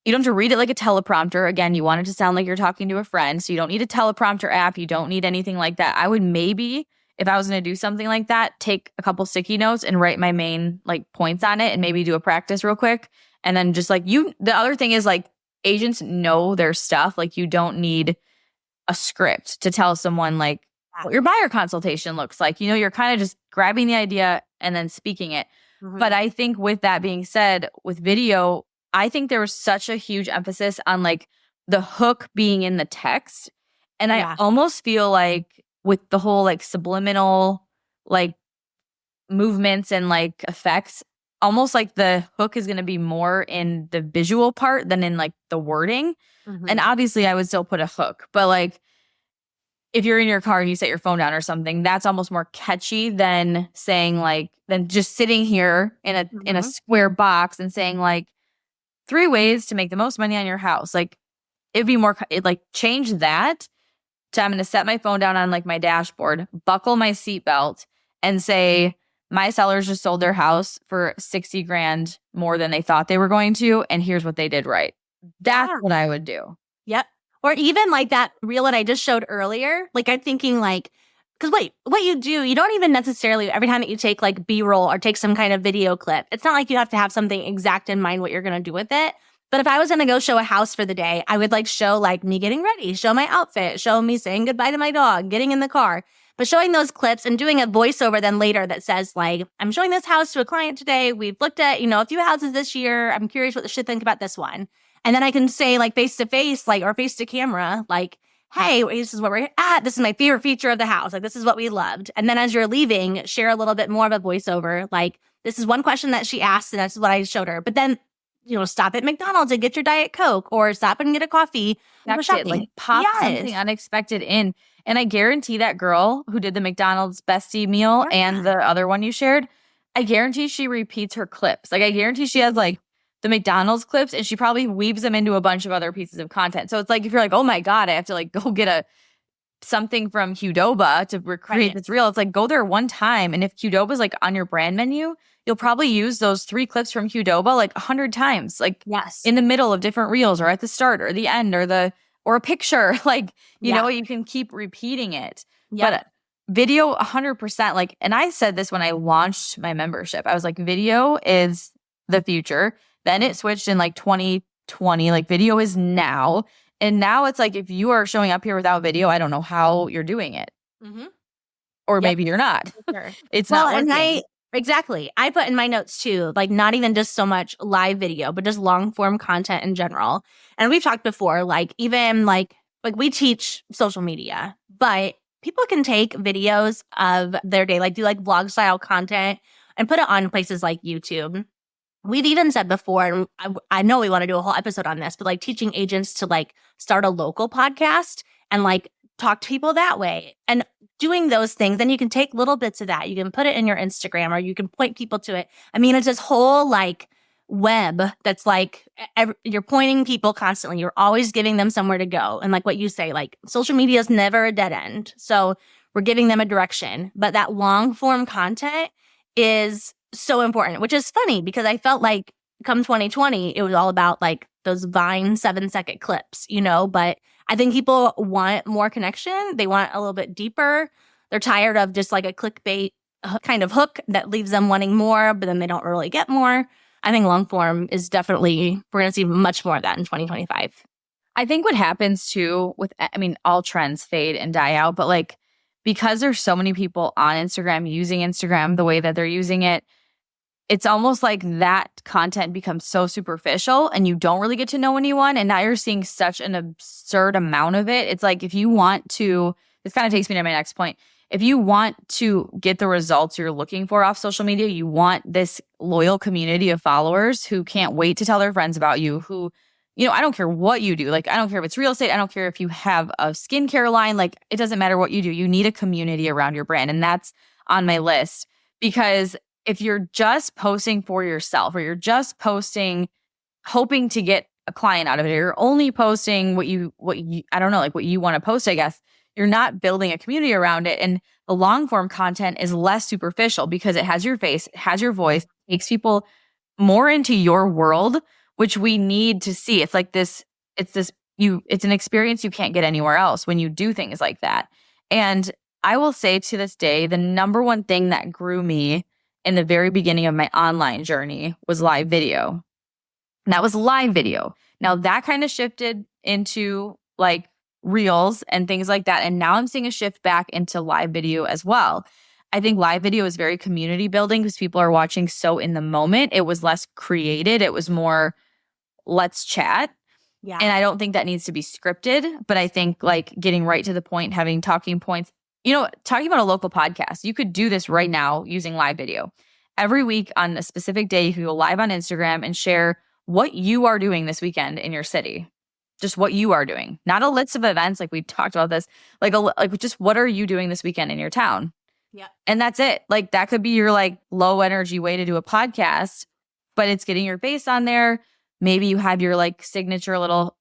you don't have to read it like a teleprompter. Again, you want it to sound like you're talking to a friend. So you don't need a teleprompter app. You don't need anything like that. I would maybe, if I was going to do something like that, take a couple sticky notes and write my main like points on it and maybe do a practice real quick. And then just like the other thing is like agents know their stuff. Like you don't need a script to tell someone like what your buyer consultation looks like. You know, you're kind of just grabbing the idea and then speaking it. Mhm. But I think with that being said, with video, I think there was such a huge emphasis on like the hook being in the text. And I almost feel like with the whole like subliminal like movements and like effects, almost like the hook is going to be more in the visual part than in like the wording. Mhm. And obviously I would still put a hook, but like if you're in your car and you set your phone down or something, that's almost more catchy than saying like, than just sitting here in a square box and saying like 3 ways to make the most money on your house. Like it'd be more like change that to I'm going to set my phone down on like my dashboard, buckle my seatbelt and say my sellers just sold their house for 60 grand more than they thought they were going to. And here's what they did right. That's what I would do. Yep. Or even like that reel that I just showed earlier. Like I'm thinking like, because wait, what you do, you don't even necessarily, every time that you take like B-roll or take some kind of video clip, it's not like you have to have something exact in mind what you're going to do with it. But if I was going to go show a house for the day, I would like show like me getting ready, show my outfit, show me saying goodbye to my dog, getting in the car. But showing those clips and doing a voiceover then later that says like, I'm showing this house to a client today. We've looked at, a few houses this year. I'm curious what they should think about this one. And then I can say like face to face, like, or face to camera, like, hey, this is where we're at. This is my favorite feature of the house. Like, this is what we loved. And then as you're leaving, share a little bit more of a voiceover. Like, this is one question that she asked and that's what I showed her. But then, stop at McDonald's and get your Diet Coke or stop and get a coffee. Like pop something unexpected in. And I guarantee that girl who did the McDonald's bestie meal and the other one you shared, I guarantee she repeats her clips. Like I guarantee she has like the McDonald's clips and she probably weaves them into a bunch of other pieces of content. So it's like, if you're like, oh my God, I have to like go get something from Qdoba to recreate this reel. It's like, go there one time. And if Qdoba's like on your brand menu, you'll probably use those 3 clips from Qdoba like 100 times, like in the middle of different reels or at the start or the end or a picture. Like, you know, you can keep repeating it. But video 100%, like, and I said this when I launched my membership, I was like, video is the future. Then it switched in like 2020, like video is now. And now it's like, if you are showing up here without video, I don't know how you're doing it. Mm-hmm. Or maybe you're not. Sure. It's not working. Exactly. I put in my notes too, like not even just so much live video, but just long form content in general. And we've talked before, like even like we teach social media, but people can take videos of their day, like do like vlog style content and put it on places like YouTube. We've even said before, and I know we want to do a whole episode on this, but like teaching agents to like start a local podcast and like talk to people that way. And doing those things, then you can take little bits of that. You can put it in your Instagram or you can point people to it. I mean, it's this whole like web that's like you're pointing people constantly. You're always giving them somewhere to go. And like what you say, like social media is never a dead end. So we're giving them a direction. But that long form content is so important, which is funny because I felt like come 2020, it was all about like those Vine 7-second clips, but I think people want more connection. They want a little bit deeper. They're tired of just like a clickbait kind of hook that leaves them wanting more, but then they don't really get more. I think long form is definitely, we're going to see much more of that in 2025. I think what happens too all trends fade and die out, but like, because there's so many people on Instagram using Instagram the way that they're using it, it's almost like that content becomes so superficial and you don't really get to know anyone. And now you're seeing such an absurd amount of it. It's like, if you want to, this kind of takes me to my next point. If you want to get the results you're looking for off social media, you want this loyal community of followers who can't wait to tell their friends about you, who, I don't care what you do. Like, I don't care if it's real estate. I don't care if you have a skincare line. Like, it doesn't matter what you do. You need a community around your brand. And that's on my list, because if you're just posting for yourself or you're just posting hoping to get a client out of it, or you're only posting what you I don't know, like what you want to post, I guess, you're not building a community around it. And the long form content is less superficial because it has your face, it has your voice, it takes people more into your world, which we need to see. It's like it's an experience you can't get anywhere else when you do things like that. And I will say to this day, the number one thing that grew me in the very beginning of my online journey was live video. And that was live video. Now that kind of shifted into like reels and things like that. And now I'm seeing a shift back into live video as well. I think live video is very community building because people are watching so in the moment. It was less created. It was more, let's chat. Yeah. And I don't think that needs to be scripted, but I think like getting right to the point, having talking points, talking about a local podcast, you could do this right now using live video. Every week on a specific day, you could go live on Instagram and share what you are doing this weekend in your city. Just what you are doing, not a list of events like we talked about this, like just what are you doing this weekend in your town? Yeah. And that's it. Like that could be your like low energy way to do a podcast, but it's getting your face on there. Maybe you have your like signature little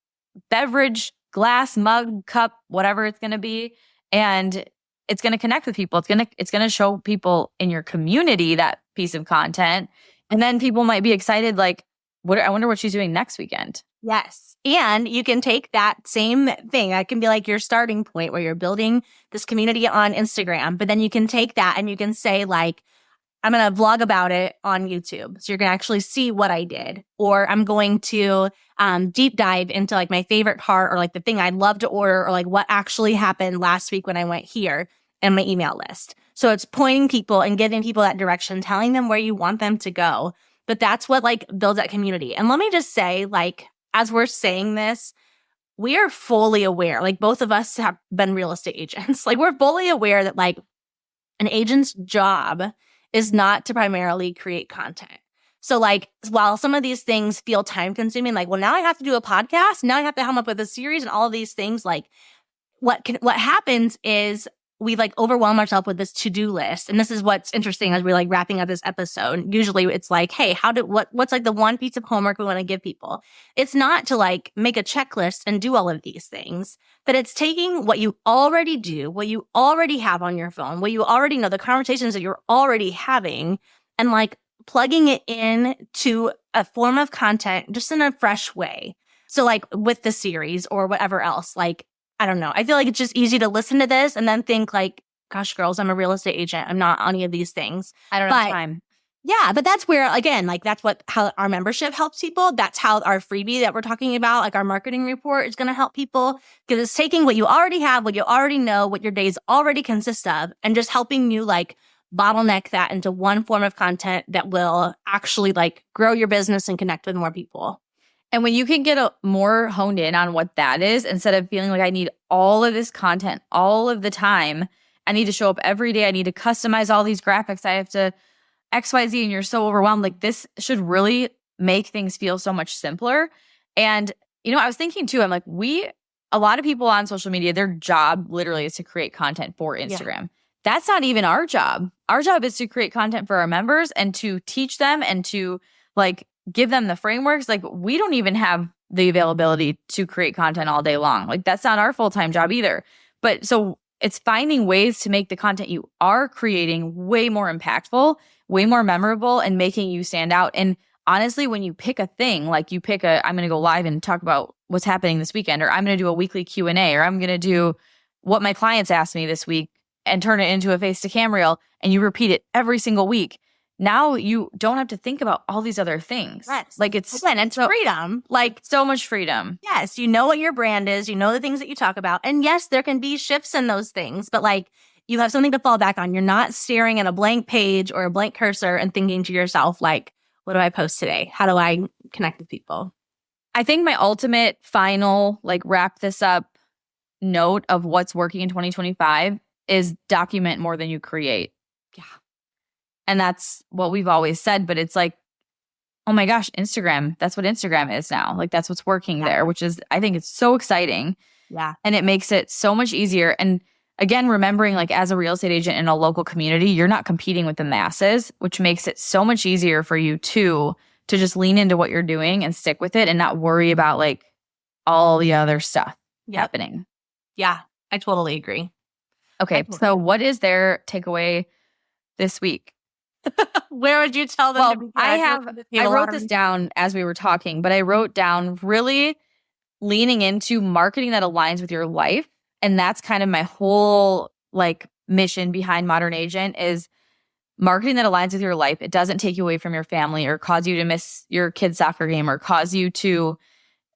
beverage, glass, mug, cup, whatever it's going to be. And it's going to connect with people. It's going to show people in your community that piece of content. And then people might be excited. Like, I wonder what she's doing next weekend. Yes. And you can take that same thing. That can be like your starting point where you're building this community on Instagram. But then you can take that and you can say like, I'm going to vlog about it on YouTube. So you're going to actually see what I did. Or I'm going to deep dive into like my favorite part or like the thing I'd love to order or like what actually happened last week when I went here and my email list. So it's pointing people and getting people that direction, telling them where you want them to go. But that's what like builds that community. And let me just say, like, as we're saying this, we are fully aware, like both of us have been real estate agents. Like we're fully aware that like an agent's job is not to primarily create content. So like, while some of these things feel time consuming, like, well, now I have to do a podcast. Now I have to come up with a series and all of these things. Like what happens is we like overwhelm ourselves with this to-do list. And this is what's interesting as we're like wrapping up this episode. Usually it's like, hey, what's like the one piece of homework we want to give people? It's not to like make a checklist and do all of these things, but it's taking what you already do, what you already have on your phone, what you already know, the conversations that you're already having, and like plugging it in to a form of content just in a fresh way. So like with the series or whatever else, like, I don't know. I feel like it's just easy to listen to this and then think like, gosh, girls, I'm a real estate agent. I'm not any of these things. I don't have time. Yeah, but that's where, again, like that's how our membership helps people. That's how our freebie that we're talking about, like our marketing report is going to help people because it's taking what you already have, what you already know, what your days already consist of, and just helping you like bottleneck that into one form of content that will actually like grow your business and connect with more people. And when you can get more honed in on what that is, instead of feeling like I need all of this content all of the time, I need to show up every day, I need to customize all these graphics, I have to XYZ, and you're so overwhelmed. Like this should really make things feel so much simpler. And, I was thinking too, I'm like, a lot of people on social media, their job literally is to create content for Instagram. Yeah. That's not even our job. Our job is to create content for our members and to teach them and to like give them the frameworks. Like we don't even have the availability to create content all day long. Like that's not our full-time job either. But so it's finding ways to make the content you are creating way more impactful, way more memorable, and making you stand out. And honestly, when you pick a thing, like I'm going to go live and talk about what's happening this weekend, or I'm going to do a weekly Q&A, or I'm going to do what my clients asked me this week and turn it into a face-to-cam reel, and you repeat it every single week. Now you don't have to think about all these other things. Yes. Like it's freedom. Like so much freedom. Yes. You know what your brand is. You know the things that you talk about. And yes, there can be shifts in those things, but like you have something to fall back on. You're not staring at a blank page or a blank cursor and thinking to yourself, like, what do I post today? How do I connect with people? I think my ultimate final, like wrap this up note of what's working in 2025 is document more than you create. Yeah. And that's what we've always said, but it's like, oh my gosh, Instagram, that's what Instagram is now. Like that's what's working there, which is, I think it's so exciting. Yeah. And it makes it so much easier. And again, remembering like as a real estate agent in a local community, you're not competing with the masses, which makes it so much easier for you to just lean into what you're doing and stick with it and not worry about like all the other stuff happening. Yeah, I totally agree. Okay. So what is their takeaway this week? Where would you tell them to be? I wrote this down as we were talking, but I wrote down really leaning into marketing that aligns with your life. And that's kind of my whole like mission behind Modern Agent is marketing that aligns with your life. It doesn't take you away from your family or cause you to miss your kid's soccer game or cause you to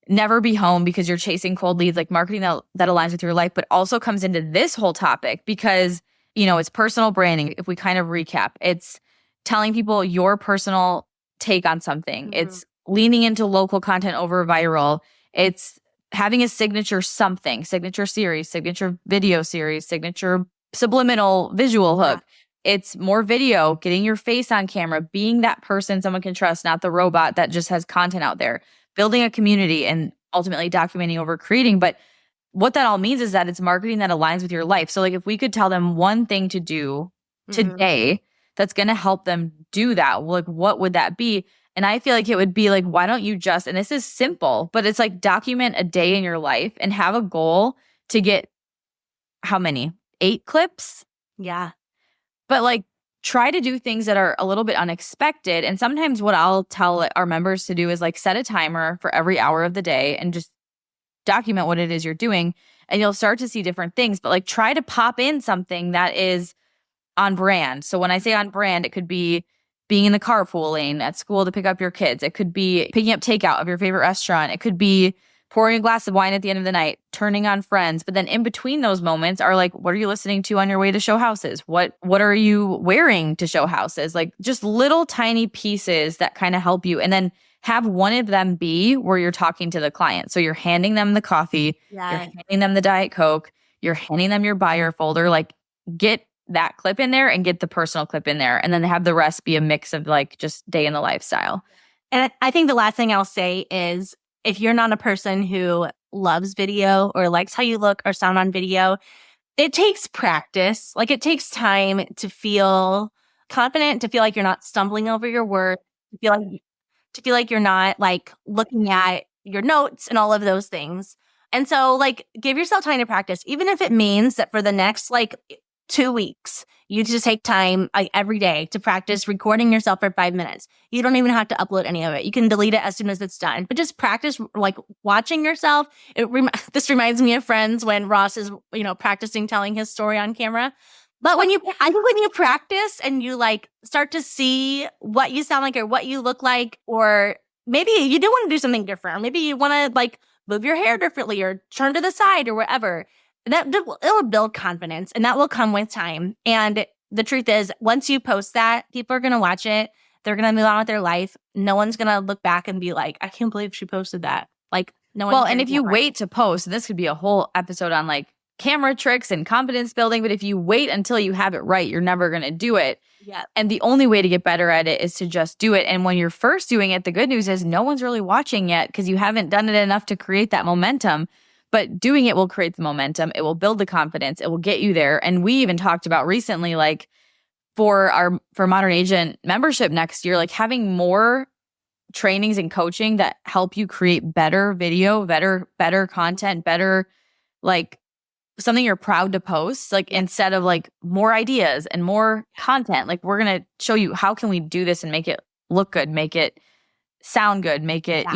never be home because you're chasing cold leads, like marketing that aligns with your life, but also comes into this whole topic because, it's personal branding. If we kind of recap, it's telling people your personal take on something. Mm-hmm. It's leaning into local content over viral. It's having a signature something, signature series, signature video series, signature subliminal visual hook. Yeah. It's more video, getting your face on camera, being that person someone can trust, not the robot that just has content out there, building a community and ultimately documenting over creating. But what that all means is that it's marketing that aligns with your life. So like if we could tell them one thing to do today that's going to help them do that, like what would that be? And I feel like it would be like, why don't you just, and this is simple, but it's like document a day in your life and have a goal to get how many? 8 clips? Yeah. But like try to do things that are a little bit unexpected. And sometimes what I'll tell our members to do is like set a timer for every hour of the day and just document what it is you're doing. And you'll start to see different things, but like try to pop in something that is on brand. So when I say on brand, it could be being in the carpool lane at school to pick up your kids. It could be picking up takeout of your favorite restaurant. It could be pouring a glass of wine at the end of the night, turning on Friends. But then in between those moments are like, what are you listening to on your way to show houses? What are you wearing to show houses? Like just little tiny pieces that kind of help you. And then have one of them be where you're talking to the client. So you're handing them the coffee, you're handing them the Diet Coke, you're handing them your buyer folder. Like get that clip in there and get the personal clip in there. And then have the rest be a mix of like just day in the lifestyle. And I think the last thing I'll say is if you're not a person who loves video or likes how you look or sound on video, it takes practice. Like it takes time to feel confident, to feel like you're not stumbling over your words, to feel like you're not like looking at your notes and all of those things. And so like give yourself time to practice, even if it means that for the next like 2 weeks, you just take time like every day to practice recording yourself for 5 minutes. You don't even have to upload any of it. You can delete it as soon as it's done, but just practice like watching yourself. This reminds me of Friends when Ross is, practicing telling his story on camera. But I think when you practice and you like start to see what you sound like or what you look like, or maybe you do want to do something different, or maybe you want to like move your hair differently or turn to the side or whatever, it'll build confidence and that will come with time. And the truth is, once you post that, people are going to watch it. They're going to move on with their life. No one's going to look back and be like, I can't believe she posted that. Like no one. Well, and if you wait to post, and this could be a whole episode on like camera tricks and confidence building, but if you wait until you have it right, you're never going to do it. Yeah. And the only way to get better at it is to just do it. And when you're first doing it, the good news is no one's really watching yet because you haven't done it enough to create that momentum. But doing it will create the momentum. It will build the confidence. It will get you there. And we even talked about recently, like for Modern Agent membership next year, like having more trainings and coaching that help you create better video, better content, better like something you're proud to post, like instead of like more ideas and more content. Like we're going to show you how can we do this and make it look good, make it sound good, make it,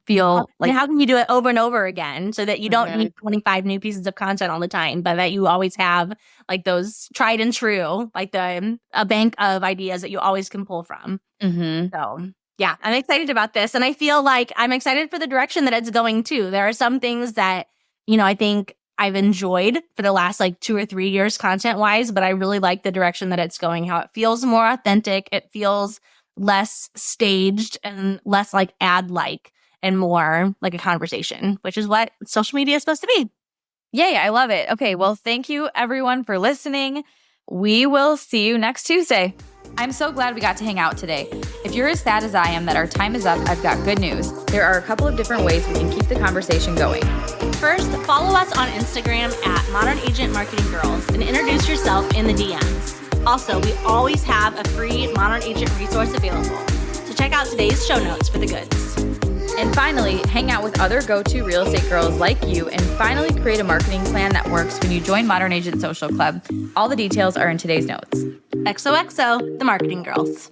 feel like. And how can you do it over and over again so that you don't need 25 new pieces of content all the time, but that you always have like those tried and true, like a bank of ideas that you always can pull from. Mm-hmm. So yeah, I'm excited about this. And I feel like I'm excited for the direction that it's going too. There are some things that, I think I've enjoyed for the last like 2 or 3 years content wise, but I really like the direction that it's going, how it feels more authentic. It feels less staged and less like ad-like and more like a conversation, which is what social media is supposed to be. Yay, I love it. Okay, well, thank you everyone for listening. We will see you next Tuesday. I'm so glad we got to hang out today. If you're as sad as I am that our time is up, I've got good news. There are a couple of different ways we can keep the conversation going. First, follow us on Instagram at Modern Agent Marketing Girls and introduce yourself in the DMs. Also, we always have a free Modern Agent resource available. So check out today's show notes for the goods. And finally, hang out with other go-to real estate girls like you and finally create a marketing plan that works when you join Modern Agent Social Club. All the details are in today's notes. XOXO, the Marketing Girls.